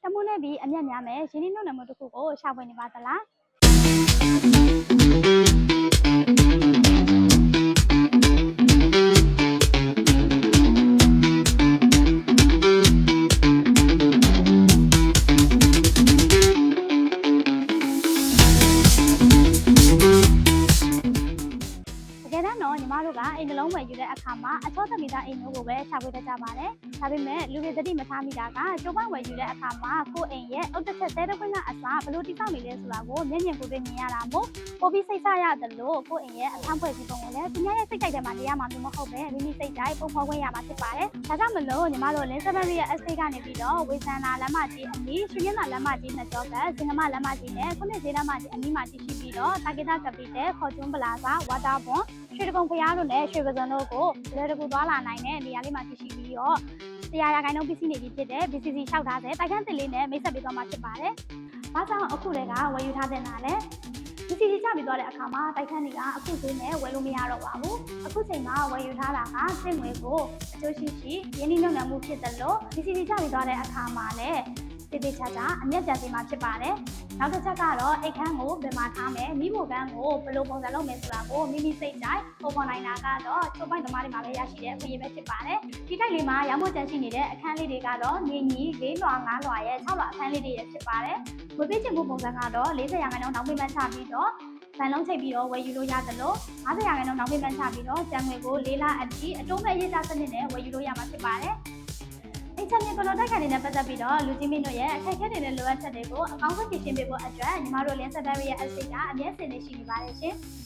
တမွန်းနဲ့ပြီးအမျက်များမယ်ရင်းနှီးမြှုပ်နှံမှုတစ်ခုကိုရှာဖွေနေပါသလားညီမတို့ကအိမ်နှလုံးဝယ်ယူတဲ့အခါမှာအချောသမီသားအိမ်မျိုးကိုပဲရှာဖွေတတ်ကြပါတယ်။ဒါပေမဲ့လူတွေသတိမထားမိတာကကျိုးပိုင်းဝယ်ယူတဲ့အခါမှာကိုယ့်အိမ်ရဲ့အုတ်တစ်ချက်သေးတဲ့ခွင့်ကအစားဘယ်လိုတိစောက်နေလဲဆိုတာကိုမျက်မြင်ကိုယ်တွေ့မြင်ရတာမို့ပိုပြီးစိတ်ဆရတယ်လို့ကိုယ့်အိမ်ရဲ့အခန်းဖွဲ့စည်းပုံကိုလည်းသူများရဲ့စိတ်ကြိုက်တဲ့မှာနေရမှာမျိုးမဟုတ်ပဲမိမိစိတ်ကြိုက်ပုံဖော်ခွင့်ရမှာဖြစ်ပါတယ်။ဒါကြောင့်မလို့ညီမတို့လင်းစပန်ရီရဲ့ estate ကနေပြီးတော့ဝေဆန်နာလမ်းမကြီးအနီးရွှေမြင့်သာလမ်းမကြီးနှစ်ကျောဘက်စင်ကမလမ်းမကြီးနဲ့ခုနှစ်ဈေးလမ်းမကြီးအနီးမှာတည်ရှိပြီးတော့တာဂီတာကပီတယ်ခေါ်ကျွန်းပလာဇာဝါတာဘွန်ရွှေတကုံဖျားတို့နဲ့ရွှေပစံတို့ကိုလွယ်တကူသွားလာနိုင်တဲ့နေရာလေးမှာတည်ရှိပြီးတော့100%ပစ္စည်းနေပြီဖြစ်တဲ့ BCC လျှောက်ထားတဲ့တိုက်ခန်းတစ်လေးနဲ့မိတ်ဆက်ပေးသွားမှာဖြစ်ပါတယ်။ဘာကြောင့်အခုလည်းကဝယ်ယူထားတဲ့နာလဲ။ BCC ချပြီးသွားတဲ့အခါမှာတိုက်ခန်းတွေကအခုဈေးနဲ့ဝယ်လို့မရတော့ပါဘူး။အခုချိန်မှာဝယ်ယူထားတာကစိတ်ငွေကိုအကျိုးရှိရှိရင်းနှီးမြှုပ်နှံမှုဖြစ်တယ်လို့ BCC ချပြီးသွားတဲ့အခါမှာလည်းတေးသေးချာချာအမျက်ပြန်စီမှာဖြစ်ပါတယ်။နောက်တစ်ချက်ကတော့အိတ်ခမ်းကိုဘယ်မှာထားမယ်မိဖို့ကန်းကိုဘယ်လိုပုံစံလုပ်မယ်ဆိုတာကိုမိမိစိတ်ကြိုက်ပုံဖော်နိုင်တာကတော့ချိုးပိုင်းသမားတွေမှာပဲရရှိတဲ့အခွင့်အရေးပဲဖြစ်ပါတယ်။ဒီတိုက်လေးမှာရောင်းဖို့ကြံရှိနေတဲ့အခန်းလေးတွေကတော့ငင်းကြီး၄လွှာ၅လွှာရဲ့6လွှာအခန်းလေးတွေဖြစ်ပါတယ်။ဝယ်ပေးချင်ဖို့ပုံစံကတော့40%နောက်ပေးမှချပြီးတော့ဗန်လုံးချိတ်ပြီးတော့ဝယ်ယူလို့ရတယ်လို့50%နောက်ပေးမှချပြီးတော့ကျန်ငွေကို4လအထိအတိုးမဲ့ရေးသားစနစ်နဲ့ဝယ်ယူလို့ရမှာဖြစ်ပါတယ်။အိမ်ချမ်းမြေကလော်တိုက်ခိုင်နေတဲ့ပတ်သက်ပြီးတော့လူကြီးမင်းတို့ရဲ့အခက်အခဲတွေနဲ့လိုအပ်ချက်တွေကိုအကောင်းဆုံးဖြေရှင်းပေးဖို့အတွက်ညီမတို့လင်းစပန်ရီရဲ့ estate ကအမြဲတမ်းရှိနေပါတယ်ရှင်။